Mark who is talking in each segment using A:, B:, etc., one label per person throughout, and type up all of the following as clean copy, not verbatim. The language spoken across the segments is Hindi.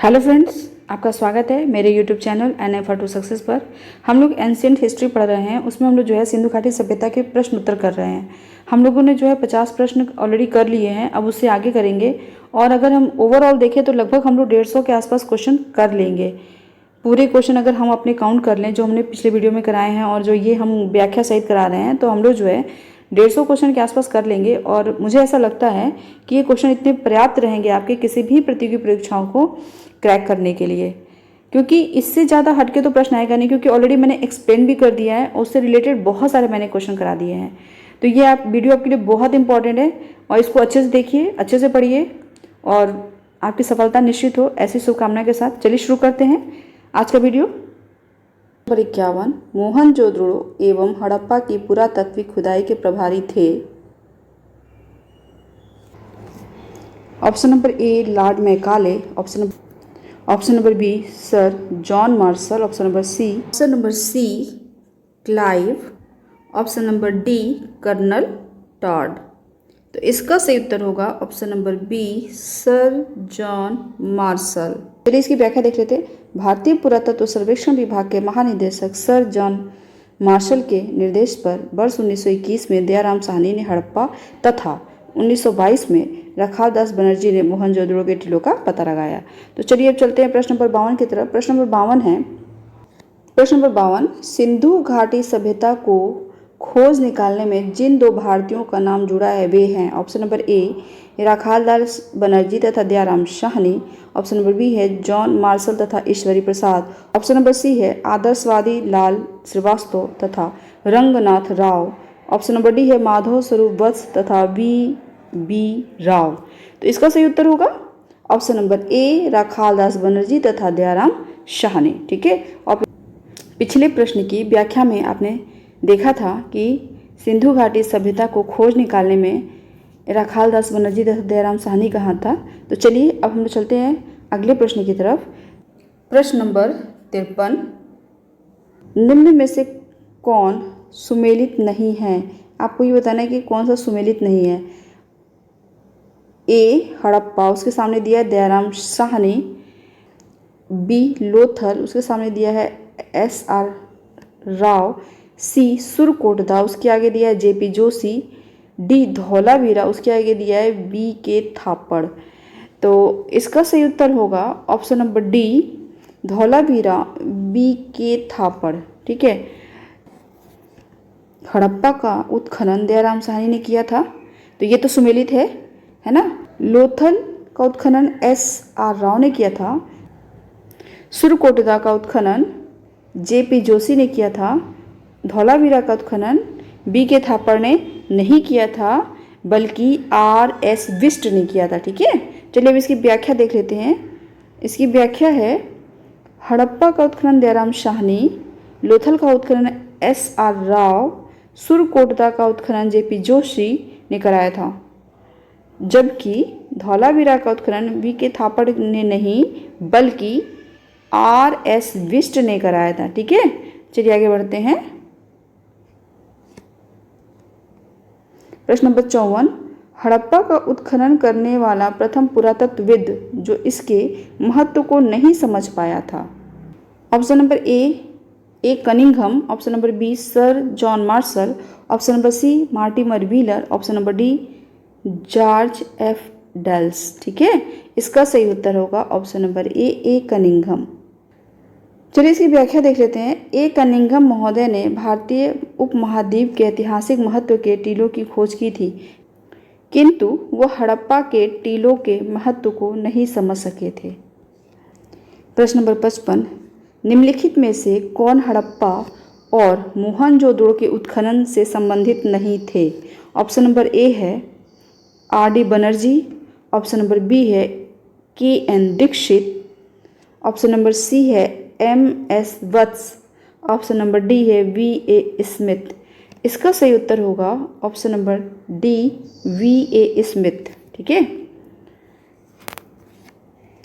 A: हेलो फ्रेंड्स, आपका स्वागत है मेरे YouTube channel N F to success पर। हम लोग एंशियंट हिस्ट्री पढ़ रहे हैं। उसमें हम लोग जो है सिंधु घाटी सभ्यता के प्रश्न उत्तर कर रहे हैं। हम लोगों ने जो है 50 प्रश्न ऑलरेडी कर लिए हैं, अब उससे आगे करेंगे। और अगर हम ओवरऑल देखें तो लगभग हम लोग 150 के आसपास क्वेश्चन कर लेंगे। पूरे क्वेश्चन अगर हम अपने काउंट कर लें जो हमने पिछले वीडियो में कराए हैं और जो ये हम व्याख्या सहित करा रहे हैं, तो हम लोग जो है 150 क्वेश्चन के आसपास कर लेंगे। और मुझे ऐसा लगता है कि ये क्वेश्चन इतने पर्याप्त रहेंगे आपके किसी भी प्रतियोगी परीक्षाओं को क्रैक करने के लिए, क्योंकि इससे ज़्यादा हटके तो प्रश्न आएगा नहीं, क्योंकि ऑलरेडी मैंने एक्सप्लेन भी कर दिया है और उससे रिलेटेड बहुत सारे मैंने क्वेश्चन करा दिए हैं। तो ये आप वीडियो आपके लिए बहुत इंपॉर्टेंट है और इसको अच्छे से देखिए, अच्छे से पढ़िए और आपकी सफलता निश्चित हो, ऐसी शुभकामना के साथ चलिए शुरू करते हैं आज का वीडियो। नंबर 51, मोहनजोदड़ो एवं हड़प्पा की पुरातात्विक खुदाई के प्रभारी थे। Option number A Lord Macaulay, option number B Sir John Marshall, option number C Clive, option number D Colonel Tod. तो इसका सही उत्तर होगा option number B Sir John Marshall. चलिए इसकी व्याख्या देख लेते हैं। भारतीय पुरातत्व सर्वेक्षण विभाग के महानिदेशक सर जॉन मार्शल के निर्देश पर वर्ष 1921 में दयाराम साहनी ने हड़प्पा तथा 1922 में रखालदास बनर्जी ने मोहनजोदड़ो के टीलों का पता लगाया। तो चलिए अब चलते हैं प्रश्न नंबर 52 की तरफ। प्रश्न नंबर 52 है, प्रश्न नंबर 52, सिंधु घाटी सभ्यता को खोज निकालने में जिन दो भारतीयों का नाम जुड़ा है वे हैं। Option number A Rakhaldas Banerjee तथा Dayaram Sahni, option number B है जॉन मार्शल तथा ईश्वरी प्रसाद, ऑप्शन नंबर सी है आदर्शवादी लाल श्रीवास्तव तथा Ranganath Rao, option number D है माधव स्वरूप वत्स तथा वी बी राव। तो इसका सही उत्तर होगा option number A Rakhaldas Banerjee तथा दयाराम साहनी। ठीक है। और पिछले प्रश्न की व्याख्या में आपने देखा था कि सिंधु घाटी सभ्यता को खोज निकालने में रखालदास बनर्जी तथा दयाराम साहनी का हाथ था। तो चलिए अब हम लोग चलते हैं अगले प्रश्न की तरफ। प्रश्न नंबर 53, निम्न में से कौन सुमेलित नहीं है? आपको ये बताना है कि कौन सा सुमेलित नहीं है। ए हड़प्पा, उसके सामने दिया है दयाराम साहनी, बी लोथल, उसके सामने दिया है एस आर राव, सी सुरकोटदा, उसके आगे दिया है जेपी जोशी, डी धौलावीरा, उसके आगे दिया है बी के थापड़। तो इसका सही उत्तर होगा option number D Dholavira B K Thapar. ठीक है। हड़प्पा का उत्खनन दयाराम साहनी ने किया था, तो ये तो सुमेलित है ना। लोथल का उत्खनन एस आर राव ने किया था, सुरकोटदा का उत्खनन जेपी जोशी ने किया था, धौलावीरा का उत्खनन बी के थापड़ ने नहीं किया था बल्कि आर एस विस्ट ने किया था। ठीक है। चलिए अब इसकी व्याख्या देख लेते हैं। इसकी व्याख्या है, हड़प्पा का उत्खनन दयाराम साहनी, लोथल का उत्खनन एस आर राव, सुरकोटदा का उत्खनन जेपी जोशी ने कराया था, जबकि धौलावीरा का उत्खनन बी के थापड़ ने नहीं बल्कि आर एस विस्ट ने कराया था। ठीक है। चलिए आगे बढ़ते हैं। प्रश्न नंबर 54, हड़प्पा का उत्खनन करने वाला प्रथम पुरातत्वविद जो इसके महत्व को नहीं समझ पाया था। Option number A Cunningham, option number B Sir John Marshall, option number C Mortimer Wheeler, option number D George F Dales. ठीक है। इसका सही उत्तर होगा ऑप्शन नंबर ए कनिंघम। चलिए इसकी व्याख्या देख लेते हैं। ए कनिंघम महोदय ने भारतीय उपमहाद्वीप के ऐतिहासिक महत्व के टीलों की खोज की थी, किंतु वह हड़प्पा के टीलों के महत्व को नहीं समझ सके थे। प्रश्न नंबर 55, निम्नलिखित में से कौन हड़प्पा और मोहनजोदड़ो के उत्खनन से संबंधित नहीं थे? ऑप्शन नंबर ए है R D Banerjee, option number B है K N Dikshit, option number C है M S Vats, option number D है वी ए स्मिथ। इसका सही उत्तर होगा option number D V A Smith. ठीक है।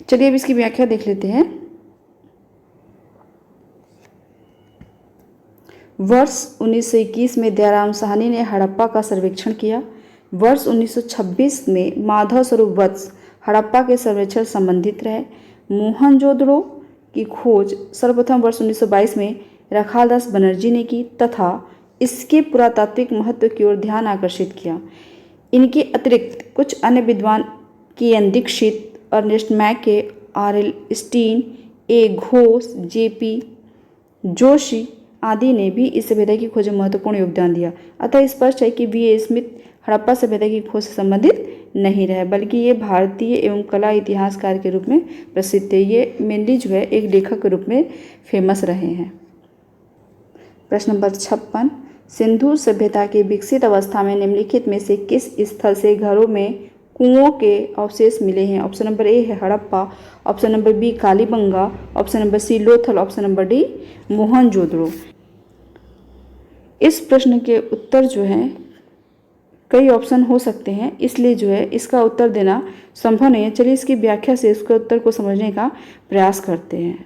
A: चलिए अब इसकी व्याख्या देख लेते हैं। वर्ष 1921 में दयाराम साहनी ने हड़प्पा का सर्वेक्षण किया। वर्ष 1926 में माधव स्वरूप वत्स हड़प्पा के सर्वेक्षण संबंधित रहे। मोहनजोदड़ो की खोज सर्वप्रथम वर्ष 1922 में रखालदास बनर्जी ने की तथा इसके पुरातात्विक महत्व की ओर ध्यान आकर्षित किया। इनके अतिरिक्त कुछ अन्य विद्वान के.एन. दीक्षित, अर्नेस्ट मैके, आर.एल. स्टीन, ए. घोष, जे.पी. जोशी आदि ने भी इस सभ्यता की खोज में महत्वपूर्ण योगदान दिया। अतः स्पष्ट है कि वी.ए. स्मिथ हड़प्पा सभ्यता की खोज से संबंधित नहीं रहे, बल्कि ये भारतीय एवं कला इतिहासकार के रूप में प्रसिद्ध थे। ये मेनली जो है एक लेखक के रूप में फेमस रहे हैं। प्रश्न नंबर 56, सिंधु सभ्यता की विकसित अवस्था में निम्नलिखित में से किस स्थल से घरों में कुओं के अवशेष मिले हैं? ऑप्शन नंबर ए है Harappa, option number B Kalibangan, option number C Lothal, option number D Mohenjodaro. इस प्रश्न के उत्तर जो हैं कई ऑप्शन हो सकते हैं, इसलिए जो है इसका उत्तर देना संभव नहीं है। चलिए इसकी व्याख्या से इसके उत्तर को समझने का प्रयास करते हैं।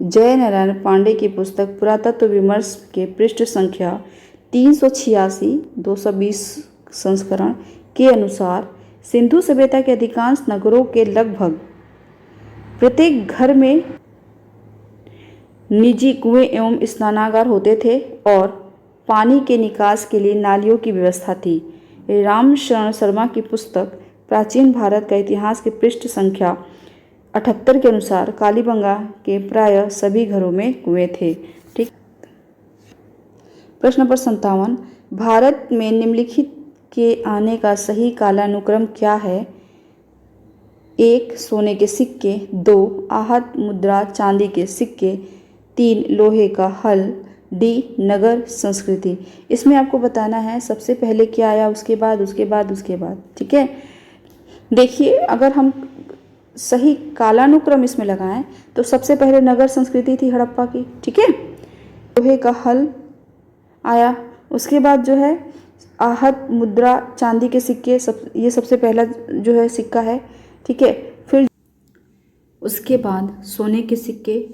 A: जय नारायण पांडे की पुस्तक पुरातत्व विमर्श के पृष्ठ संख्या 386 220 संस्करण के अनुसार सिंधु सभ्यता के अधिकांश नगरों के लगभग प्रत्येक घर में निजी कुएं एवं स्नानागार होते थे और पानी के निकास के लिए नालियों की व्यवस्था थी। रामशरण शर्मा की पुस्तक प्राचीन भारत का इतिहास के पृष्ठ संख्या 78 के अनुसार कालीबंगा के प्रायः सभी घरों में कुएं थे। ठीक। प्रश्न नंबर 57, भारत में निम्नलिखित के आने का सही कालानुक्रम क्या है? 1. सोने के सिक्के, 2. आहत मुद्रा चांदी के सिक्के, 3. लोहे का हल, डी. नगर संस्कृति। इसमें आपको बताना है सबसे पहले क्या आया, उसके बाद उसके बाद उसके बाद। ठीक है, देखिए अगर हम सही कालानुक्रम इसमें लगाएं तो सबसे पहले नगर संस्कृति थी हड़प्पा की। ठीक है, लोहे का हल आया, उसके बाद जो है आहत मुद्रा चांदी के सिक्के, ये सबसे पहला जो है सिक्का है। ठीक है, फिर उसके बाद सोने के सिक्के,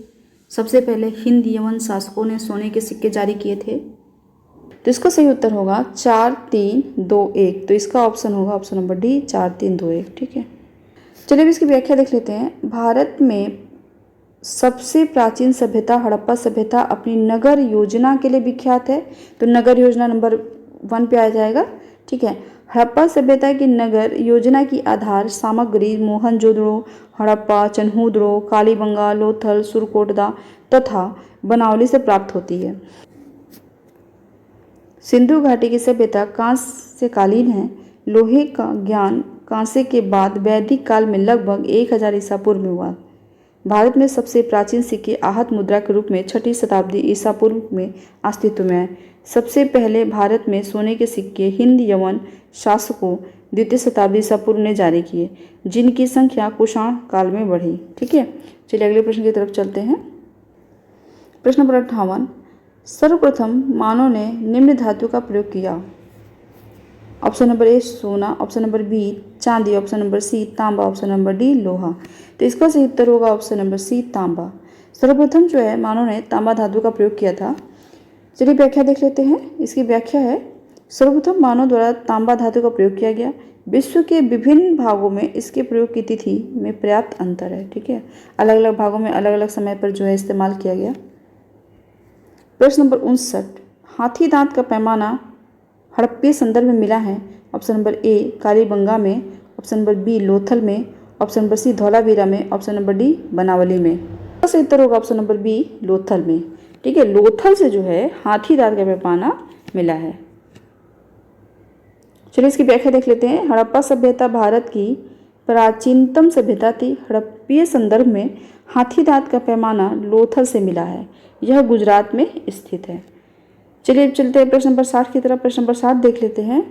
A: सबसे पहले हिंद यवन शासकों ने सोने के सिक्के जारी किए थे। तो इसका सही उत्तर होगा 4 3 2 1। तो इसका ऑप्शन होगा ऑप्शन नंबर डी 4 3 2 1। ठीक है, चलिए अब इसकी व्याख्या देख लेते हैं। भारत में सबसे प्राचीन सभ्यता हड़प्पा सभ्यता अपनी नगर योजना के लिए विख्यात है। तो नगर योजना नंबर 1 पे आ जाएगा। ठीक है, हड़प्पा सभ्यता की नगर योजना की आधार सामग्री मोहनजोदड़ो, हड़प्पा, चन्हूदड़ो, कालीबंगा, लोथल, सुरकोटदा तथा बनावली से प्राप्त होती है। सिंधु घाटी की सभ्यता कांस्य से कालीन है। लोहे का ज्ञान कांस्य के बाद वैदिक काल में लगभग 1000 ईसा पूर्व में हुआ। भारत में सबसे प्राचीन सिक्के आहत मुद्रा के रूप में 6ठी शताब्दी ईसा पूर्व में अस्तित्व में आए। सबसे पहले भारत में सोने के सिक्के हिंद यवन शासकों 2वीं शताब्दी ईसा पूर्व ने जारी किए, जिनकी संख्या कुषाण काल में बढ़ी। ठीक है, चलिए अगले प्रश्न की तरफ चलते हैं। प्रश्न नंबर 58, सर्वप्रथम मानव ने निम्न धातु का प्रयोग किया। ऑप्शन नंबर ए सोना, ऑप्शन नंबर बी चांदी, ऑप्शन नंबर सी तांबा, ऑप्शन नंबर डी लोहा। तो इसका सही उत्तर होगा ऑप्शन नंबर सी तांबा। सर्वप्रथम जो है मानव ने तांबा धातु का प्रयोग किया था। चलिए व्याख्या देख लेते हैं। इसकी व्याख्या है, सर्वप्रथम मानव द्वारा तांबा धातु का प्रयोग किया गया। विश्व के विभिन्न भागों में इसके प्रयोग की तिथि में पर्याप्त अंतर है। ठीक है, अलग अलग भागों में अलग अलग समय पर जो है इस्तेमाल किया गया। प्रश्न नंबर 59, हाथी दांत का पैमाना हड़प्पीय संदर्भ में मिला है। ऑप्शन नंबर ए कालीबंगा में, ऑप्शन नंबर बी लोथल में, ऑप्शन नंबर सी धौलावीरा में, ऑप्शन नंबर डी बनावली में। तो सही उत्तर होगा ऑप्शन नंबर बी लोथल में। ठीक है, लोथल से जो है हाथी दांत का पैमाना मिला है। चलिए इसकी व्याख्या देख लेते हैं। हड़प्पा सभ्यता भारत की प्राचीनतम सभ्यता थी। हड़प्पीय संदर्भ में हाथी दांत का पैमाना लोथल से मिला है। यह गुजरात में स्थित है। चलिए चलते हैं प्रश्न नंबर 60 की तरफ। प्रश्न नंबर 60 देख लेते हैं।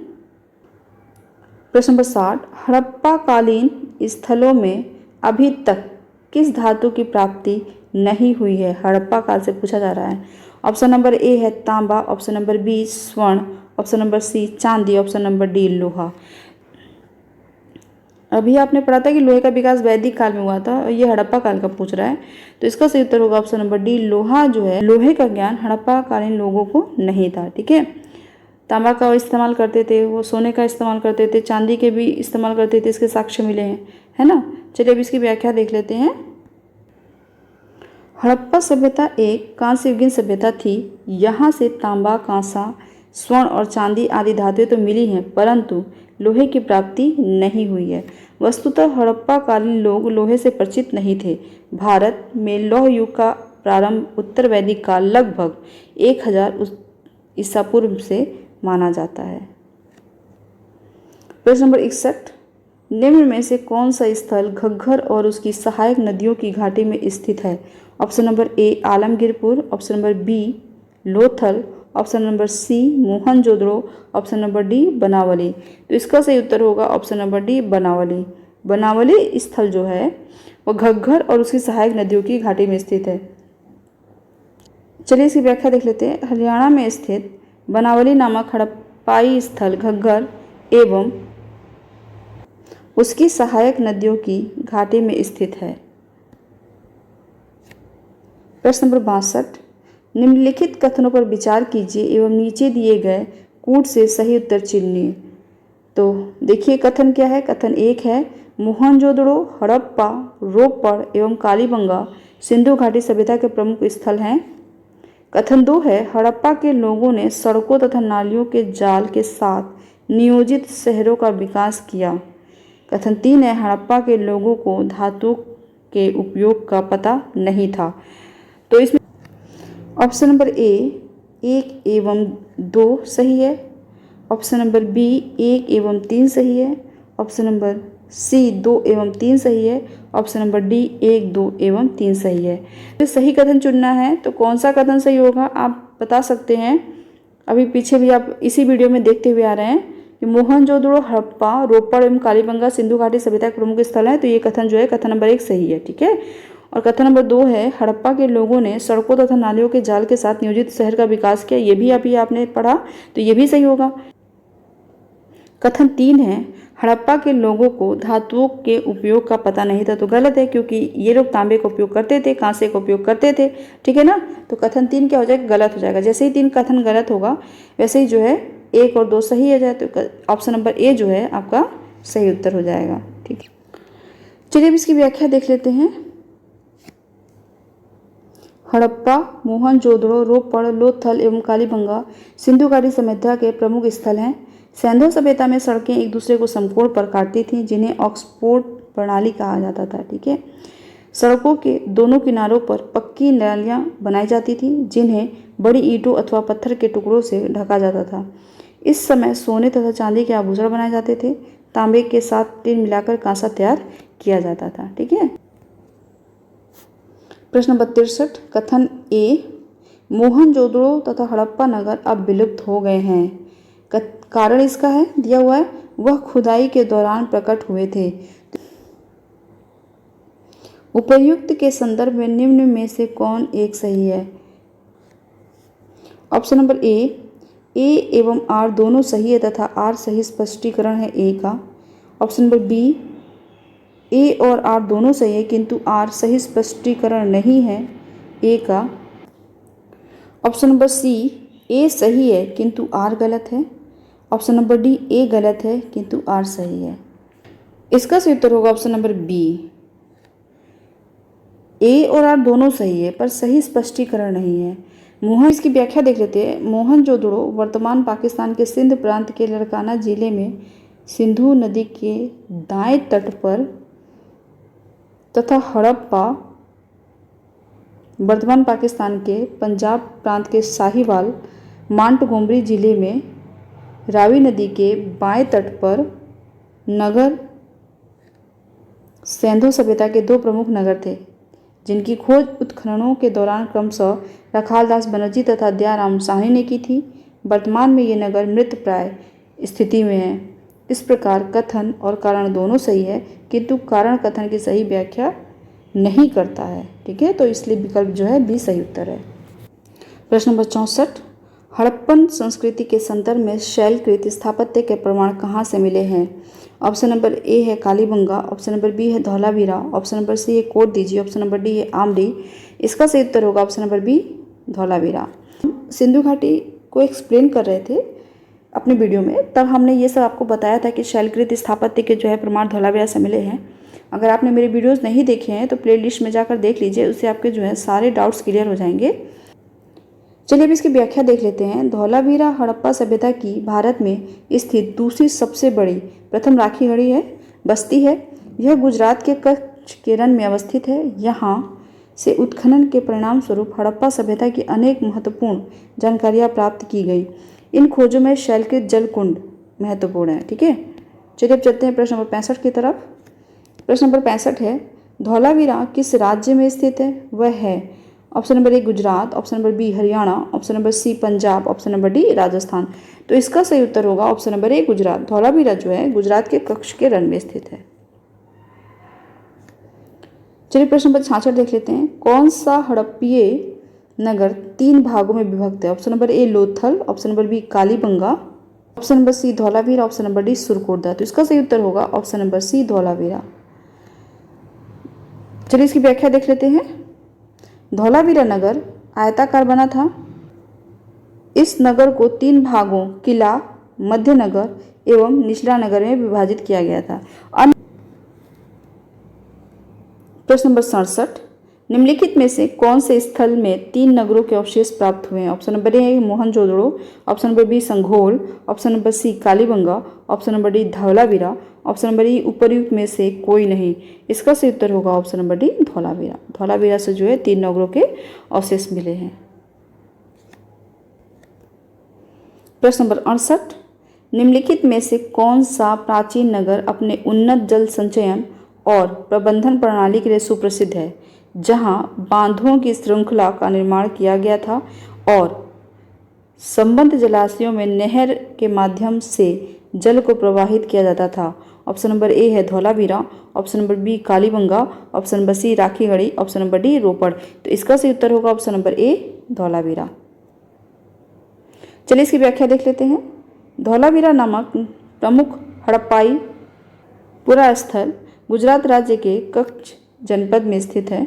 A: प्रश्न नंबर 60, हड़प्पा कालीन स्थलों में अभी तक किस धातु की प्राप्ति नहीं हुई है? हड़प्पा काल से पूछा जा रहा है। ऑप्शन नंबर ए है तांबा, ऑप्शन नंबर बी स्वर्ण, ऑप्शन नंबर सी चांदी, ऑप्शन नंबर डी लोहा। अभी आपने पढ़ा था कि लोहे का विकास वैदिक काल में हुआ था, ये हड़प्पा काल का पूछ रहा है। तो इसका सही उत्तर होगा ऑप्शन नंबर डी लोहा। जो है लोहे का ज्ञान हड़प्पा कालीन लोगों को नहीं था। ठीक है, तांबा का इस्तेमाल करते थे, वो सोने का इस्तेमाल करते थे, चांदी के भी इस्तेमाल करते थे, इसके साक्ष्य मिले हैं, है ना। चलिए अब इसकी व्याख्या देख लेते हैं। हड़प्पा सभ्यता एक कांस्य युगीन सभ्यता थी। यहाँ से तांबा, कांसा, स्वर्ण और चांदी आदि धातुएं तो मिली हैं, परंतु लोहे की प्राप्ति नहीं हुई है। वस्तुतः हड़प्पा कालीन लोग लोहे से परिचित नहीं थे। भारत में लौह युग का प्रारंभ उत्तर वैदिक काल लगभग 1000 ईसा पूर्व से माना जाता है। प्रश्न नंबर 61, निम्न में से कौन सा स्थल घग्गर और उसकी सहायक नदियों की घाटी में स्थित है? Option number A Alamgirpur, option number B Lothal, option number C Mohenjodaro, option number D Banawali. तो इसका सही उत्तर होगा option number D Banawali. Banawali स्थल जो है वो घग्गर और उसकी सहायक नदियों की घाटी में स्थित है। चलिए इसकी व्याख्या देख लेते हैं। हरियाणा में स्थित बनावली नामक हड़प्पाई स्थल घग्गर एवं उसकी सहायक नदियों की घाटी में स्थित है। प्रश्न नंबर 62, निम्नलिखित कथनों पर विचार कीजिए एवं नीचे दिए गए कूट से सही उत्तर चुनिए। तो देखिए कथन क्या है। कथन एक है मोहनजोदड़ो, हड़प्पा, रोपड़ एवं कालीबंगा सिंधु घाटी सभ्यता के प्रमुख स्थल हैं। कथन दो है हड़प्पा के लोगों ने सड़कों तथा नालियों के जाल के साथ नियोजित शहरों का विकास किया। कथन तीन है हड़प्पा के लोगों को धातु के उपयोग का पता नहीं था। तो इसमें ऑप्शन नंबर ए 1 एवं 2 सही है, ऑप्शन नंबर बी 1 एवं 3 सही है, ऑप्शन नंबर सी 2 एवं 3 सही है, ऑप्शन नंबर डी 1, 2 एवं 3 सही है। तो सही कथन चुनना है तो कौन सा कथन सही होगा आप बता सकते हैं। अभी पीछे भी आप इसी वीडियो में देखते हुए आ रहे हैं कि मोहनजोदड़ो, हड़प्पा, रोपड़ एवं कालीबंगा सिंधु घाटी सभ्यता के प्रमुख स्थल है। तो ये कथन जो है कथन नंबर 1 सही है, ठीक है। और कथन नंबर 2 है हड़प्पा के लोगों ने सड़कों तथा नालियों के जाल के साथ नियोजित शहर का विकास किया। ये भी अभी आपने पढ़ा तो ये भी सही होगा। कथन 3 है हड़प्पा के लोगों को धातुओं के उपयोग का पता नहीं था। तो गलत है क्योंकि ये लोग तांबे का उपयोग करते थे, कांसे का उपयोग करते थे, ठीक है ना। तो कथन 3 क्या हो जाएगा, गलत हो जाएगा। जैसे ही 3 कथन गलत होगा वैसे ही जो है 1 और 2 सही हो जाए तो ऑप्शन नंबर ए जो है आपका सही उत्तर हो जाएगा, ठीक है। चलिए अब इसकी व्याख्या देख लेते हैं। हड़प्पा, मोहनजोदड़ो, रोपड़, लोथल एवं कालीबंगा सिंधु घाटी सभ्यता के प्रमुख स्थल हैं। सिंधु सभ्यता में सड़कें एक दूसरे को समकोण पर काटती थीं जिन्हें ऑक्सफोर्ड प्रणाली कहा जाता था, ठीक है। सड़कों के दोनों किनारों पर पक्की नालियां बनाई जाती थीं जिन्हें बड़ी ईंटों अथवा पत्थर के टुकड़ों से ढका जाता था। इस समय सोने तथा चांदी के आभूषण बनाए जाते थे। तांबे के साथ टिन मिलाकर कांसा तैयार किया जाता था, ठीक है। प्रश्न नंबर 63, कथन ए मोहनजोदड़ो तथा हड़प्पा नगर अब विलुप्त हो गए हैं। कारण इसका है दिया हुआ है वह खुदाई के दौरान प्रकट हुए थे। उपर्युक्त के संदर्भ में निम्न में से कौन एक सही है? ऑप्शन नंबर ए एवं आर दोनों सही है तथा आर सही स्पष्टीकरण है ए का। ऑप्शन नंबर बी ए और आर दोनों सही है किंतु आर सही स्पष्टीकरण नहीं है ए का। ऑप्शन नंबर सी ए सही है किंतु आर गलत है। ऑप्शन नंबर डी ए गलत है किंतु आर सही है। इसका सही उत्तर होगा ऑप्शन नंबर बी। ए और आर दोनों सही है पर सही स्पष्टीकरण नहीं है। इसकी व्याख्या देख लेते हैं। मोहनजोदड़ो वर्तमान पाकिस्तान के सिंध प्रांत के लड़काना जिले में सिंधु नदी के दाएं तट पर तथा हड़प्पा वर्तमान पाकिस्तान के पंजाब प्रांत के साहिवाल मांटगोमरी जिले में रावी नदी के बाएं तट पर नगर सिंधु सभ्यता के 2 प्रमुख नगर थे जिनकी खोज उत्खननों के दौरान क्रमशः रखालदास बनर्जी तथा दयाराम साहनी ने की थी। वर्तमान में ये नगर मृत प्राय स्थिति में है। इस प्रकार कथन और कारण दोनों सही है किंतु कारण कथन की सही व्याख्या नहीं करता है, ठीक है। तो इसलिए विकल्प जो है बी सही उत्तर है। प्रश्न नंबर 64, हड़प्पन संस्कृति के संदर्भ में शैलकृत स्थापत्य के प्रमाण कहाँ से मिले हैं? ऑप्शन नंबर ए है कालीबंगा, ऑप्शन नंबर बी है धौलावीरा, ऑप्शन नंबर सी है कोट दीजिए, ऑप्शन नंबर डी है आमडी। इसका सही उत्तर होगा option number B Dholavira. Sindhu घाटी को एक्सप्लेन कर रहे थे अपने वीडियो में, तब हमने ये सब आपको बताया था कि शैलकृत स्थापत्य के जो है प्रमाण धौलावीरा से मिले हैं। अगर आपने मेरे वीडियोस नहीं देखे हैं तो प्लेलिस्ट में जाकर देख लीजिए, उससे आपके जो है सारे डाउट्स क्लियर हो जाएंगे। चलिए अब इसकी व्याख्या देख लेते हैं। धौलावीरा हड़प्पा सभ्यता की भारत में स्थित दूसरी सबसे बड़ी प्रथम राखी गढ़ी है बस्ती है। यह गुजरात के कच्छ के रण में अवस्थित है। यहाँ से उत्खनन के परिणाम स्वरूप हड़प्पा सभ्यता की अनेक महत्वपूर्ण जानकारियाँ प्राप्त की गई। इन खोजों में शैलकृत जल कुंड महत्वपूर्ण है। ठीक है, चलिए अब चलते हैं प्रश्न नंबर 65 की तरफ। प्रश्न नंबर 65 है, धौलावीरा किस राज्य में स्थित है? वह है option number A Gujarat, option number B Haryana, option number C Punjab, option number D Rajasthan. तो इसका सही उत्तर होगा option number A Gujarat. Dholavira जो है गुजरात के कच्छ के रण में स्थित है। चलिए प्रश्न नंबर 66 देख लेते हैं। कौन सा हड़प्पीय नगर 3 भागों में विभक्त है? Option number A Lothal, option number B Kalibangan, option number C Dholavira, option number D Surkotada. तो इसका सही उत्तर होगा ऑप्शन नंबर सी धौलावीरा। चलिए इसकी व्याख्या देख लेते हैं। धौलावीरा नगर आयताकार बना था। इस नगर को 3 भागों किला, मध्य नगर एवं निचला नगर में विभाजित किया गया था। प्रश्न नंबर 67, निम्नलिखित में से कौन से स्थल में 3 नगरों के अवशेष प्राप्त हुए हैं? Option number A Mohenjodaro, option number B Sanghol, option number C Kalibangan, option number D Dholavira, option number E उपर्युक्त में से कोई नहीं। इसका सही उत्तर होगा option number D Dholavira. Dholavira से जो है 3 नगरों के अवशेष मिले हैं। प्रश्न नंबर 68, निम्नलिखित में से कौन सा प्राचीन नगर अपने उन्नत जल संचयन और प्रबंधन प्रणाली के लिए सुप्रसिद्ध है, जहां बांधों की श्रृंखला का निर्माण किया गया था और संबद्ध जलाशयों में नहर के माध्यम से जल को प्रवाहित किया जाता था? ऑप्शन नंबर ए है Dholavira, option number B Kalibangan, option number C Rakhigarhi, option number D Ropar. तो इसका सही उत्तर होगा ऑप्शन नंबर ए धौलावीरा। चलिए इसकी व्याख्या देख लेते हैं। धौलावीरा नामक प्रमुख हड़प्पाई पुरा स्थल गुजरात राज्य के कच्छ जनपद में स्थित है।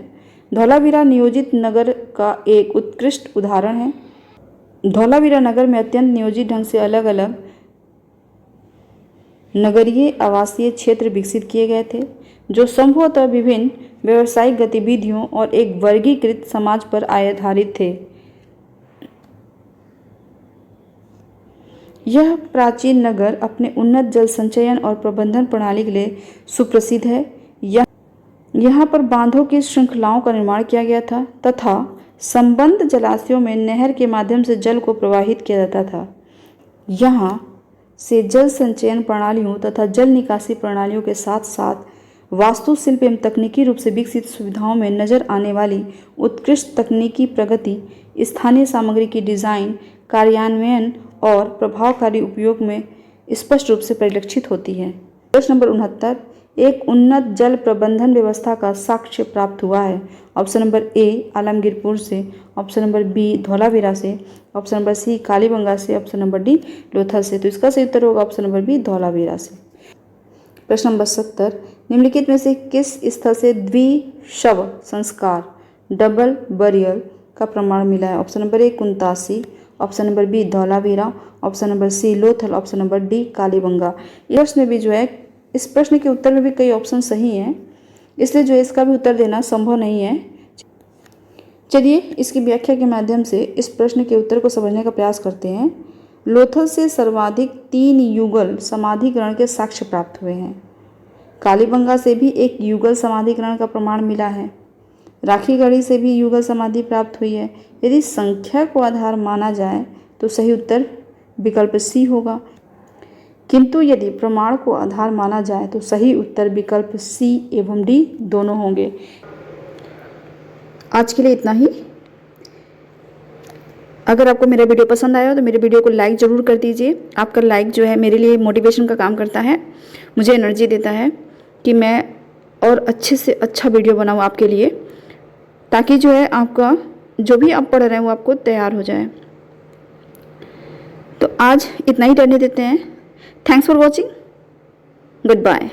A: धौलावीरा नियोजित नगर का एक उत्कृष्ट उदाहरण है। धौलावीरा नगर में अत्यंत नियोजित ढंग से अलग अलग नगरीय आवासीय क्षेत्र विकसित किए गए थे, जो संभवतः विभिन्न व्यावसायिक गतिविधियों और एक वर्गीकृत समाज पर आधारित थे। यह प्राचीन नगर अपने उन्नत जल संचयन और प्रबंधन प्रणाली के लिए सुप्रसिद्ध है। यहाँ पर बांधों की श्रृंखलाओं का निर्माण किया गया था तथा संबद्ध जलाशयों में नहर के माध्यम से जल को प्रवाहित किया जाता था। यहाँ से जल संचयन प्रणालियों तथा जल निकासी प्रणालियों के साथ साथ वास्तुशिल्प एवं तकनीकी रूप से विकसित सुविधाओं में नजर आने वाली उत्कृष्ट तकनीकी प्रगति, स्थानीय सामग्री की डिजाइन, कार्यान्वयन और प्रभावकारी उपयोग में स्पष्ट रूप से परिलक्षित होती है। प्रश्न नंबर 69, एक उन्नत जल प्रबंधन व्यवस्था का साक्ष्य प्राप्त हुआ है। ऑप्शन नंबर ए आलमगीरपुर से, ऑप्शन नंबर बी धौलावीरा से, ऑप्शन नंबर सी कालीबंगा से, ऑप्शन नंबर डी लोथल से। तो इसका सही उत्तर होगा ऑप्शन नंबर बी धौलावीरा से। प्रश्न नंबर 70, निम्नलिखित में से किस स्थल से द्विशव संस्कार डबल बरियल का प्रमाण मिला है? Option number A Kuntasi, option number B Dholavira, option number C Lothal, option number D Kalibangan. इस में भी जो है इस प्रश्न के उत्तर में भी कई ऑप्शन सही हैं, इसलिए जो है इसका भी उत्तर देना संभव नहीं है। चलिए इसकी व्याख्या के माध्यम से इस प्रश्न के उत्तर को समझने का प्रयास करते हैं। लोथल से सर्वाधिक 3 युगल समाधिकरण के साक्ष्य प्राप्त हुए हैं। कालीबंगा से भी एक युगल समाधिकरण का प्रमाण मिला है। राखीगढ़ी से भी युगल समाधि प्राप्त हुई है। यदि संख्या को आधार माना जाए तो सही उत्तर विकल्प सी होगा, किंतु यदि प्रमाण को आधार माना जाए तो सही उत्तर विकल्प सी एवं डी दोनों होंगे। आज के लिए इतना ही। अगर आपको मेरा वीडियो पसंद आया हो तो मेरे वीडियो को लाइक ज़रूर कर दीजिए। आपका लाइक जो है मेरे लिए मोटिवेशन का काम करता है, मुझे एनर्जी देता है कि मैं और अच्छे से अच्छा वीडियो बनाऊँ आपके लिए, ताकि जो है आपका जो भी आप पढ़ रहे हैं वो आपको तैयार हो जाए। तो आज इतना ही रहने देते हैं। Thanks for watching, good bye.